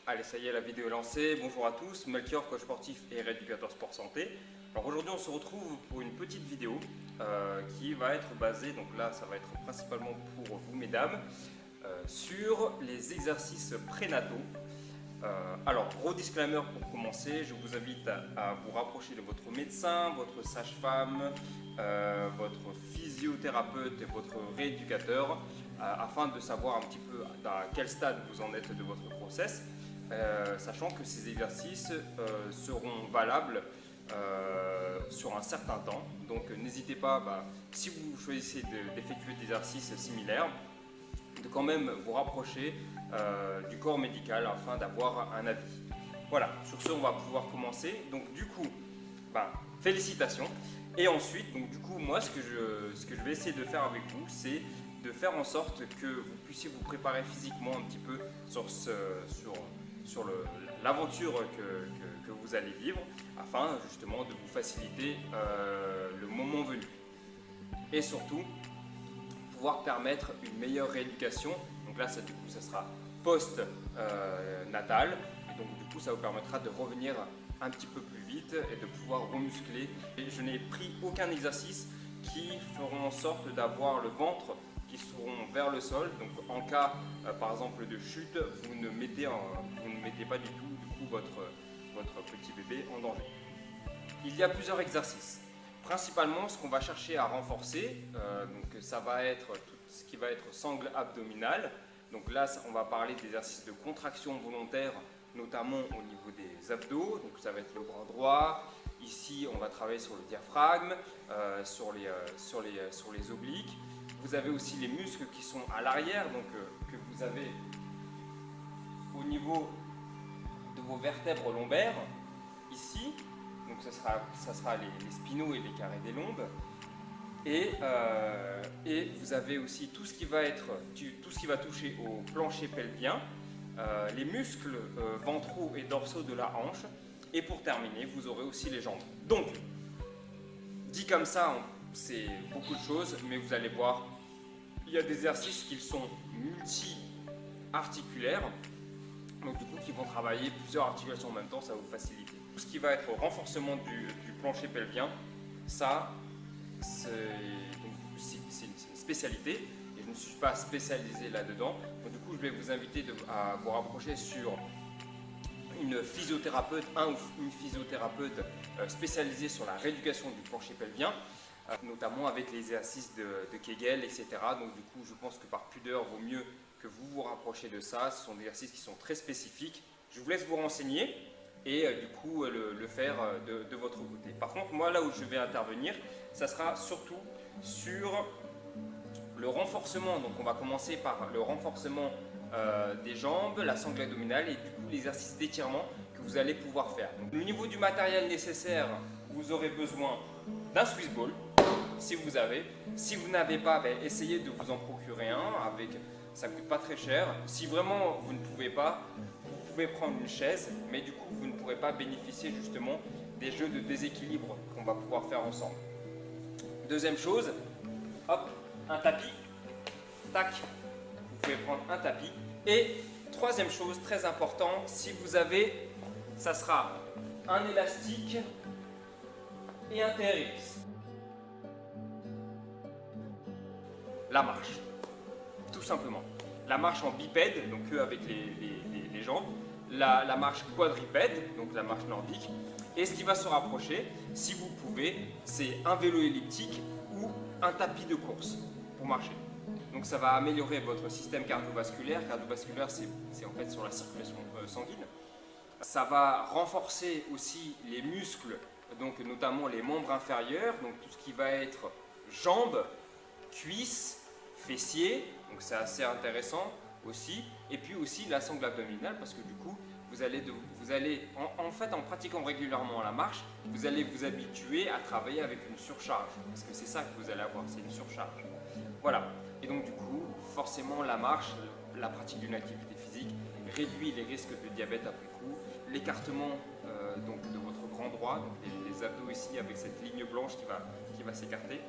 Allez, ça y est, la vidéo est lancée. Bonjour à tous, Melchior, coach sportif et rééducateur sport santé. Alors aujourd'hui, on se retrouve pour une petite vidéo qui va être basée, donc là, ça va être principalement pour vous, mesdames, sur les exercices prénataux. Alors, gros disclaimer pour commencer, je vous invite à vous rapprocher de votre médecin, votre sage-femme, votre physiothérapeute et votre rééducateur afin de savoir un petit peu à quel stade vous en êtes de votre grossesse, sachant que ces exercices seront valables sur un certain temps. Donc n'hésitez pas, si vous choisissez d'effectuer des exercices similaires, de quand même vous rapprocher du corps médical afin d'avoir un avis. Voilà, sur ce on va pouvoir commencer. Donc du coup, félicitations. Et ensuite, donc du coup, moi ce que je vais essayer de faire avec vous, c'est de faire en sorte que vous puissiez vous préparer physiquement un petit peu sur l'aventure que vous allez vivre, afin justement de vous faciliter le moment venu. Et surtout, pouvoir permettre une meilleure rééducation. Donc là, du coup, ça sera post-natal. Et donc, du coup, ça vous permettra de revenir un petit peu plus vite et de pouvoir remuscler. Et je n'ai pris aucun exercice qui feront en sorte d'avoir le ventre qui seront vers le sol. Donc, en cas, par exemple, de chute, vous ne mettez pas du tout, votre petit bébé en danger. Il y a plusieurs exercices. Principalement, ce qu'on va chercher à renforcer, donc ça va être tout ce qui va être sangle abdominale. Donc là, on va parler d'exercices de contraction volontaire, notamment au niveau des abdos. Donc ça va être le bras droit. Ici, on va travailler sur le diaphragme, sur les obliques. Vous avez aussi les muscles qui sont à l'arrière, donc que vous avez au niveau de vos vertèbres lombaires, ici. Donc ça sera les spinaux et les carrés des lombes. Et vous avez aussi tout ce qui va toucher au plancher pelvien, les muscles ventraux et dorsaux de la hanche. Et pour terminer, vous aurez aussi les jambes. Donc, dit comme ça, c'est beaucoup de choses, mais vous allez voir, il y a des exercices qui sont multi-articulaires. Donc du coup, qui vont travailler plusieurs articulations en même temps, ça va vous faciliter. Tout ce qui va être renforcement du plancher pelvien, ça, c'est une spécialité et je ne suis pas spécialisé là-dedans. Donc du coup, je vais vous inviter à vous rapprocher sur une physiothérapeute, une physiothérapeute spécialisée sur la rééducation du plancher pelvien, notamment avec les exercices de Kegel, etc. Donc du coup, je pense que par pudeur, vaut mieux que vous vous rapprochez de ça. Ce sont des exercices qui sont très spécifiques. Je vous laisse vous renseigner et du coup le faire de votre côté. Par contre, moi là où je vais intervenir, ça sera surtout sur le renforcement. Donc on va commencer par le renforcement des jambes, la sangle abdominale et du coup l'exercice d'étirement que vous allez pouvoir faire. Donc, au niveau du matériel nécessaire, vous aurez besoin d'un Swiss ball, si vous avez. Si vous n'avez pas, essayez de vous en procurer un. Ça ne coûte pas très cher. Si vraiment vous ne pouvez pas, vous pouvez prendre une chaise, mais du coup vous ne pourrez pas bénéficier justement des jeux de déséquilibre qu'on va pouvoir faire ensemble. Deuxième chose, hop, un tapis. Tac, vous pouvez prendre un tapis. Et troisième chose, très important, si vous avez, ça sera un élastique et un TRX. La marche, tout simplement. La marche en bipède, donc avec les jambes. La marche quadripède, donc la marche nordique. Et ce qui va se rapprocher, si vous pouvez, c'est un vélo elliptique ou un tapis de course pour marcher. Donc ça va améliorer votre système cardiovasculaire. Cardiovasculaire, c'est en fait sur la circulation sanguine. Ça va renforcer aussi les muscles, donc notamment les membres inférieurs, donc tout ce qui va être jambes, cuisses, fessiers, donc c'est assez intéressant aussi. Et puis aussi la sangle abdominale, parce que du coup, vous allez en pratiquant régulièrement la marche, vous allez vous habituer à travailler avec une surcharge, parce que c'est ça que vous allez avoir, c'est une surcharge. Voilà. Et donc du coup, forcément la marche, la pratique d'une activité physique réduit les risques de diabète après coup, l'écartement donc de votre grand droit, donc les abdos ici avec cette ligne blanche qui va s'écarter.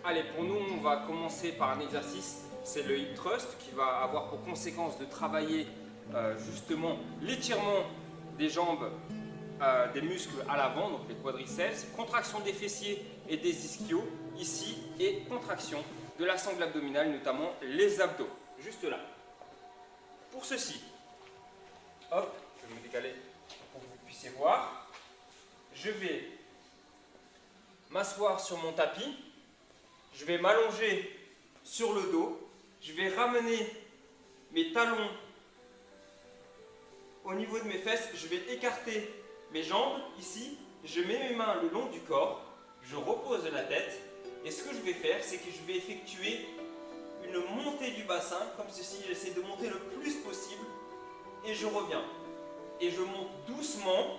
allez, pour nous, on va commencer par un exercice, c'est le hip thrust qui va avoir pour conséquence de travailler justement l'étirement des jambes, des muscles à l'avant, donc les quadriceps, contraction des fessiers et des ischios ici et contraction de la sangle abdominale, notamment les abdos, juste là. Pour ceci, hop, je vais me décaler pour que vous puissiez voir. Je vais m'asseoir sur mon tapis, je vais m'allonger sur le dos, je vais ramener mes talons au niveau de mes fesses, je vais écarter mes jambes ici, je mets mes mains le long du corps, je repose la tête et ce que je vais faire, c'est que je vais effectuer une montée du bassin comme ceci, j'essaie de monter le plus possible et je reviens. Et je monte doucement,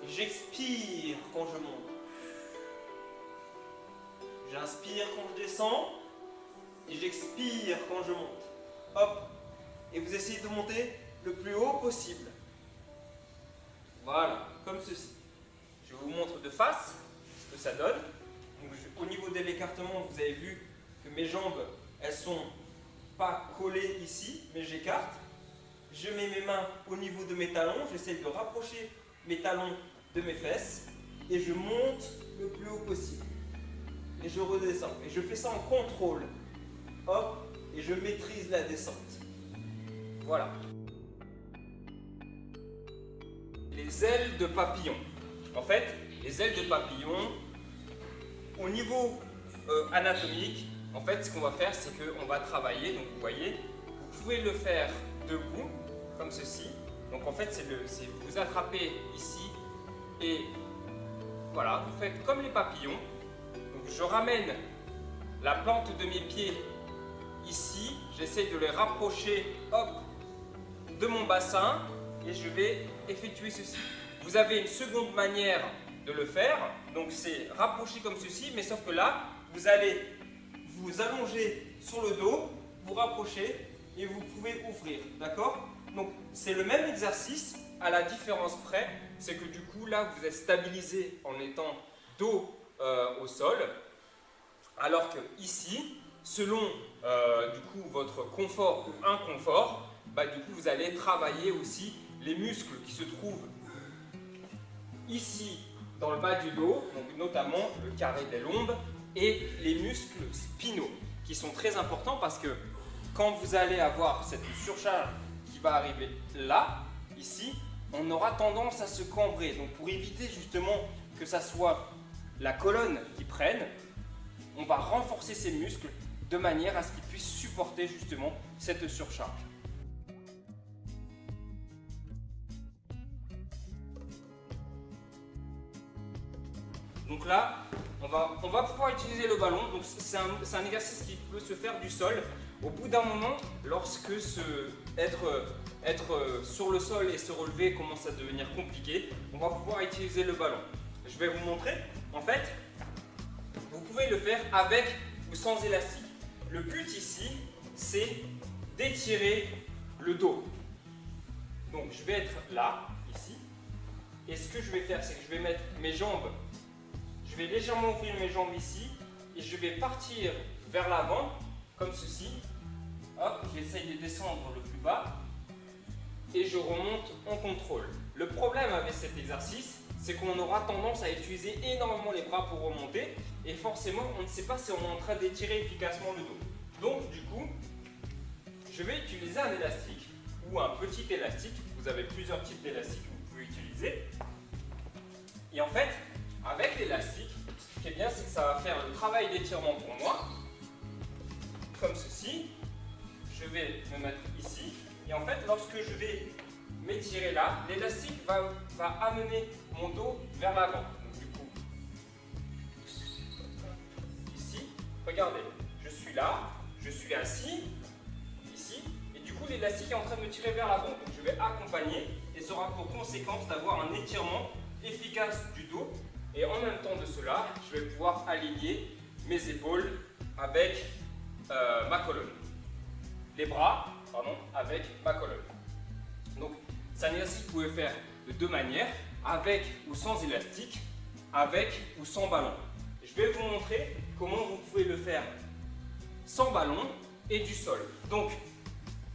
j'expire quand je monte. J'inspire quand je descends et j'expire quand je monte. Hop. Et vous essayez de monter le plus haut possible. Voilà, comme ceci. Je vous montre de face ce que ça donne. Donc, au niveau de l'écartement, vous avez vu que mes jambes, elles sont pas collées ici, mais j'écarte. Je mets mes mains au niveau de mes talons, j'essaie de rapprocher mes talons de mes fesses et je monte le plus haut possible. Et je redescends. Et je fais ça en contrôle. Hop, et je maîtrise la descente. Voilà. Les ailes de papillon. En fait, les ailes de papillon, au niveau anatomique, en fait, ce qu'on va faire, c'est qu'on va travailler. Donc, vous voyez, vous pouvez le faire debout, comme ceci. Donc, en fait, c'est vous attrapez ici et voilà, vous faites comme les papillons. Donc, je ramène la plante de mes pieds ici, j'essaie de les rapprocher, hop, de mon bassin et je vais effectuer ceci. Vous avez une seconde manière de le faire, donc c'est rapprocher comme ceci, mais sauf que là, vous allez vous allonger sur le dos, vous rapprocher et vous pouvez ouvrir, d'accord? Donc c'est le même exercice, à la différence près, c'est que du coup là vous êtes stabilisé en étant dos au sol, alors que ici, selon du coup votre confort ou inconfort, bah, du coup vous allez travailler aussi les muscles qui se trouvent ici dans le bas du dos, donc notamment le carré des lombes et les muscles spinaux qui sont très importants parce que quand vous allez avoir cette surcharge qui va arriver là, ici, on aura tendance à se cambrer. Donc pour éviter justement que ça soit la colonne qui prenne, on va renforcer ces muscles de manière à ce qu'ils puissent supporter justement cette surcharge. Donc là, on va pouvoir utiliser le ballon. Donc c'est un exercice qui peut se faire du sol. Au bout d'un moment, lorsque être sur le sol et se relever commence à devenir compliqué, on va pouvoir utiliser le ballon. Je vais vous montrer. En fait, vous pouvez le faire avec ou sans élastique. Le but ici, c'est d'étirer le dos. Donc je vais être là, ici. Et ce que je vais faire, c'est que je vais mettre mes jambes. Je vais légèrement ouvrir mes jambes ici et je vais partir vers l'avant, comme ceci. Hop, j'essaye de descendre le plus bas et je remonte en contrôle. Le problème avec cet exercice, c'est qu'on aura tendance à utiliser énormément les bras pour remonter et forcément, on ne sait pas si on est en train d'étirer efficacement le dos. Donc, du coup, je vais utiliser un élastique ou un petit élastique. Vous avez plusieurs types d'élastiques que vous pouvez utiliser. Et en fait, avec l'élastique, ce qui est bien, c'est que ça va faire le travail d'étirement pour moi, comme ceci. Je vais me mettre ici, et en fait, lorsque je vais m'étirer là, l'élastique va amener mon dos vers l'avant. Du coup, ici, regardez, je suis là, je suis assis, ici, et du coup, l'élastique est en train de me tirer vers l'avant. Donc, je vais accompagner, et ça aura pour conséquence d'avoir un étirement efficace du dos. Et en même temps de cela, je vais pouvoir aligner mes épaules avec ma colonne. Les bras, pardon, avec ma colonne. Donc, c'est un exercice que vous pouvez faire de deux manières, avec ou sans élastique, avec ou sans ballon. Je vais vous montrer comment vous pouvez le faire sans ballon et du sol. Donc,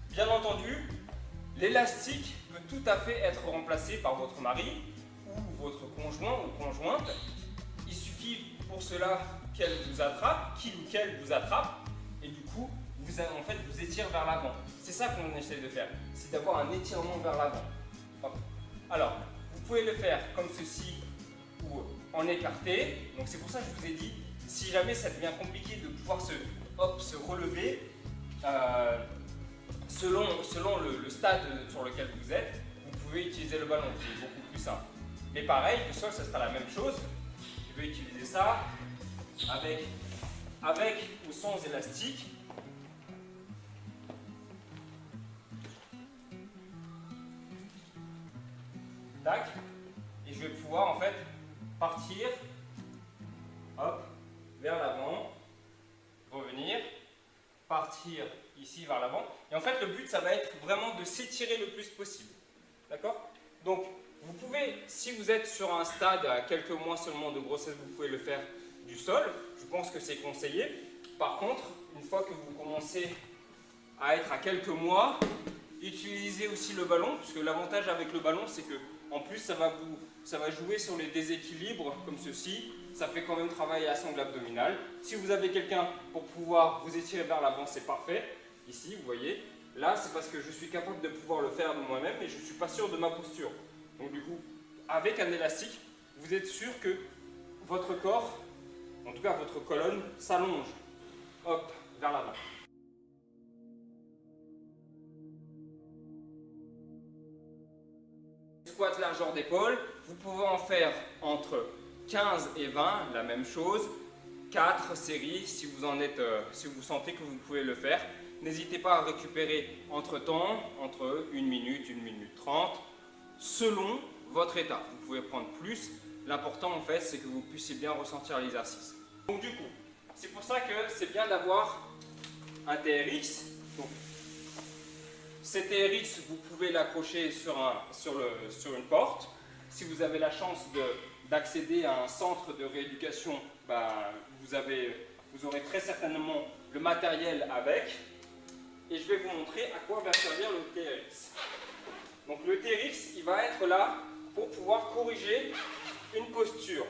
bien entendu, l'élastique peut tout à fait être remplacé par votre mari ou votre conjoint ou conjointe. Il suffit pour cela qu'elle vous attrape, qu'il ou qu'elle vous attrape, et du coup, en fait, vous étirez vers l'avant. C'est ça qu'on essaie de faire, c'est d'avoir un étirement vers l'avant. Alors, vous pouvez le faire comme ceci ou en écarté. Donc c'est pour ça que je vous ai dit, si jamais ça devient compliqué de pouvoir se relever, selon le stade sur lequel vous êtes, vous pouvez utiliser le ballon, qui est beaucoup plus simple. Mais pareil, le sol, ça sera la même chose. Je vais utiliser ça avec ou sans élastique. Tac. Et je vais pouvoir en fait partir, hop, vers l'avant, revenir, partir ici vers l'avant. Et en fait, le but, ça va être vraiment de s'étirer le plus possible. D'accord? Donc, vous pouvez, si vous êtes sur un stade à quelques mois seulement de grossesse, vous pouvez le faire du sol. Je pense que c'est conseillé. Par contre, une fois que vous commencez à être à quelques mois, utilisez aussi le ballon, puisque l'avantage avec le ballon, c'est que en plus, ça va jouer sur les déséquilibres comme ceci. Ça fait quand même travailler la sangle abdominale. Si vous avez quelqu'un pour pouvoir vous étirer vers l'avant, c'est parfait. Ici, vous voyez. Là, c'est parce que je suis capable de pouvoir le faire de moi-même et je ne suis pas sûr de ma posture. Donc du coup, avec un élastique, vous êtes sûr que votre corps, en tout cas votre colonne, s'allonge. Hop, vers l'avant. Squat largeur d'épaule, vous pouvez en faire entre 15 et 20, la même chose. 4 séries si vous si vous sentez que vous pouvez le faire. N'hésitez pas à récupérer entre temps, entre 1 minute, 1 minute 30, selon votre état. Vous pouvez prendre plus. L'important en fait, c'est que vous puissiez bien ressentir l'exercice. Donc du coup, c'est pour ça que c'est bien d'avoir un TRX. Donc, ce TRX, vous pouvez l'accrocher sur une porte. Si vous avez la chance d'accéder à un centre de rééducation, vous aurez très certainement le matériel avec. Et je vais vous montrer à quoi va servir le TRX. Donc le TRX, il va être là pour pouvoir corriger une posture.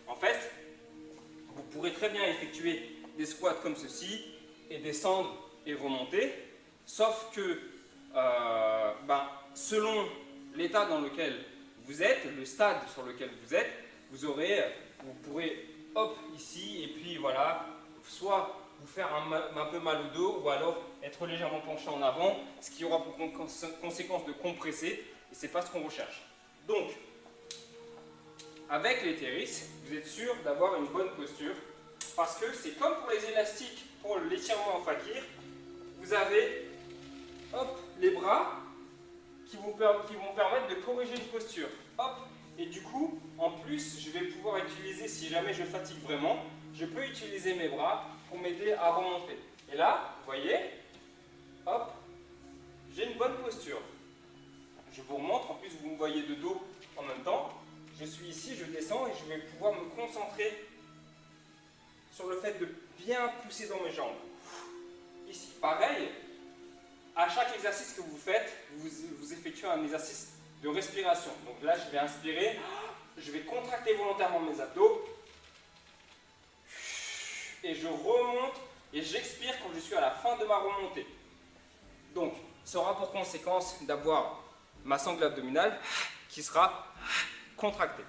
En fait, vous pourrez très bien effectuer des squats comme ceci et descendre et remonter, sauf que selon l'état dans lequel vous êtes, le stade sur lequel vous êtes, vous pourrez hop ici et puis voilà, soit vous faire un peu mal au dos ou alors être légèrement penché en avant, ce qui aura pour conséquence de compresser et ce n'est pas ce qu'on recherche. Donc, avec les TRX, vous êtes sûr d'avoir une bonne posture parce que c'est comme pour les élastiques, pour l'étirement en fakir, vous avez hop, les bras qui vont permettre de corriger une posture. Hop. Et du coup, en plus, je vais pouvoir utiliser, si jamais je fatigue vraiment, je peux utiliser mes bras pour m'aider à remonter. Et là, vous voyez, hop, j'ai une bonne posture. Je vous remontre, en plus vous me voyez de dos en même temps. Je suis ici, je descends et je vais pouvoir me concentrer sur le fait de bien pousser dans mes jambes. Ici, pareil, à chaque exercice que vous faites, vous effectuez un exercice de respiration. Donc là, je vais inspirer, je vais contracter volontairement mes abdos et je remonte et j'expire quand je suis à la fin de ma remontée. Donc, ça aura pour conséquence d'avoir ma sangle abdominale qui sera contractée.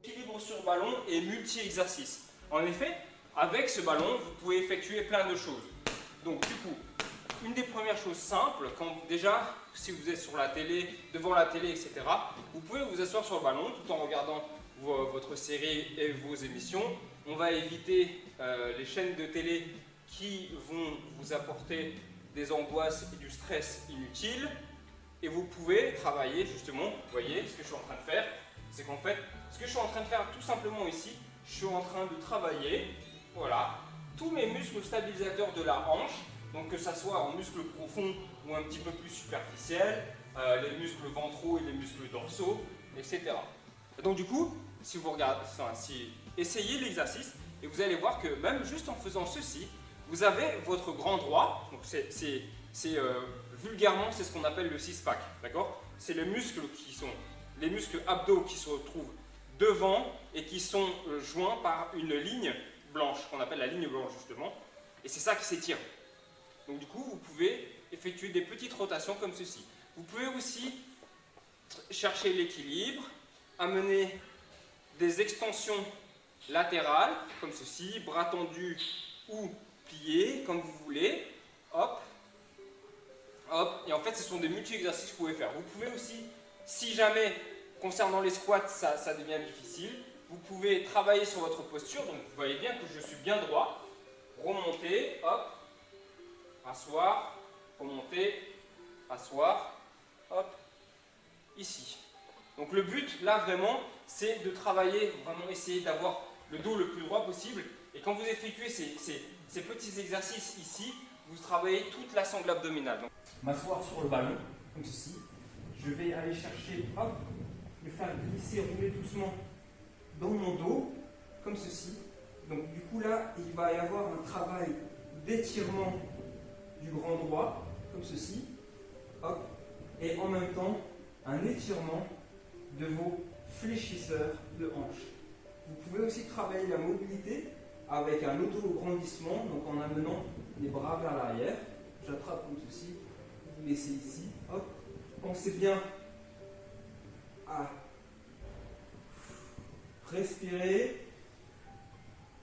Équilibre sur ballon et multi-exercice. En effet, avec ce ballon, vous pouvez effectuer plein de choses. Donc du coup, une des premières choses simples, déjà, si vous êtes sur la télé, devant la télé, etc., vous pouvez vous asseoir sur le ballon tout en regardant votre série et vos émissions. On va éviter les chaînes de télé qui vont vous apporter des angoisses et du stress inutiles. Et vous pouvez travailler justement, vous voyez ce que je suis en train de faire, c'est qu'en fait, ce que je suis en train de faire tout simplement ici, je suis en train de travailler, voilà, tous mes muscles stabilisateurs de la hanche, donc que ça soit en muscle profond ou un petit peu plus superficiel, les muscles ventraux et les muscles dorsaux, etc. Et donc du coup, si vous regardez, essayez l'exercice et vous allez voir que même juste en faisant ceci, vous avez votre grand droit. Donc vulgairement, c'est ce qu'on appelle le six-pack, d'accord? C'est les muscles abdos qui se retrouvent devant et qui sont joints par une ligne blanche, qu'on appelle la ligne blanche justement. Et c'est ça qui s'étire. Donc du coup, vous pouvez effectuer des petites rotations comme ceci. Vous pouvez aussi chercher l'équilibre, amener des extensions latérales, comme ceci, bras tendus ou pliés, comme vous voulez. Hop, hop. Et en fait, ce sont des multi-exercices que vous pouvez faire. Vous pouvez aussi, si jamais, concernant les squats, ça devient difficile, vous pouvez travailler sur votre posture. Donc, vous voyez bien que je suis bien droit. Remonter, hop, asseoir, remonter, asseoir, hop, ici. Donc le but, là, vraiment, c'est de travailler, vraiment essayer d'avoir le dos le plus droit possible. Et quand vous effectuez ces petits exercices ici, vous travaillez toute la sangle abdominale. Donc, m'asseoir sur le ballon, comme ceci. Je vais aller chercher, hop, le faire glisser, rouler doucement dans mon dos, comme ceci. Donc du coup là, il va y avoir un travail d'étirement du grand droit, comme ceci, hop, et en même temps, un étirement de vos fléchisseurs de hanches. Vous pouvez aussi travailler la mobilité avec un auto-grandissement, donc en amenant les bras vers l'arrière. J'attrape comme ceci, vous laissez ici, hop. Pensez bien à respirer,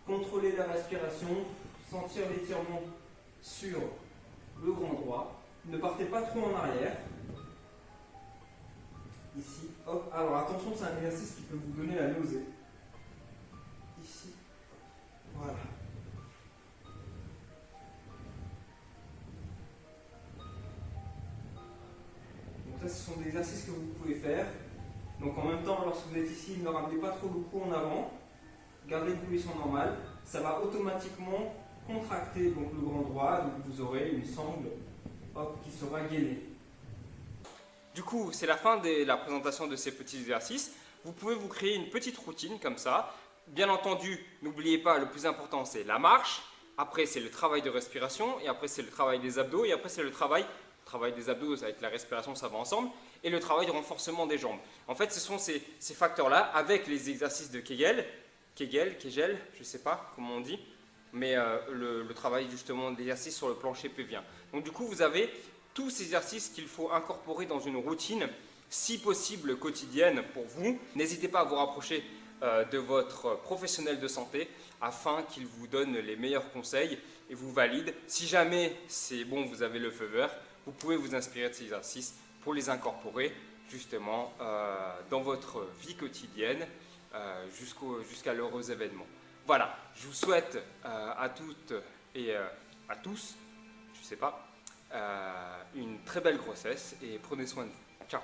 contrôler la respiration, sentir l'étirement sur le grand droit. Ne partez pas trop en arrière. Ici, hop. Alors attention, c'est un exercice qui peut vous donner la nausée. Ici, voilà. Donc ça, ce sont des exercices que vous pouvez faire. Donc en même temps, lorsque vous êtes ici, ne ramenez pas trop le cou en avant. Gardez une position normale. Ça va automatiquement contracter donc, le grand droit. Donc vous aurez une sangle, hop, qui sera gainée. Du coup, c'est la fin de la présentation de ces petits exercices. Vous pouvez vous créer une petite routine comme ça. Bien entendu, n'oubliez pas, le plus important, c'est la marche. Après, c'est le travail de respiration. Et après, c'est le travail des abdos. Et après, c'est le travail des abdos avec la respiration, ça va ensemble. Et le travail de renforcement des jambes. En fait, ce sont ces facteurs-là, avec les exercices de Kegel, je ne sais pas comment on dit, mais le travail justement d'exercice sur le plancher pelvien. Donc du coup, vous avez tous ces exercices qu'il faut incorporer dans une routine, si possible quotidienne pour vous. N'hésitez pas à vous rapprocher de votre professionnel de santé afin qu'il vous donne les meilleurs conseils et vous valide. Si jamais c'est bon, vous avez le feu vert, vous pouvez vous inspirer de ces exercices pour les incorporer justement dans votre vie quotidienne jusqu'à l'heureux événement. Voilà, je vous souhaite à toutes et à tous, je ne sais pas, une très belle grossesse et prenez soin de vous. Ciao.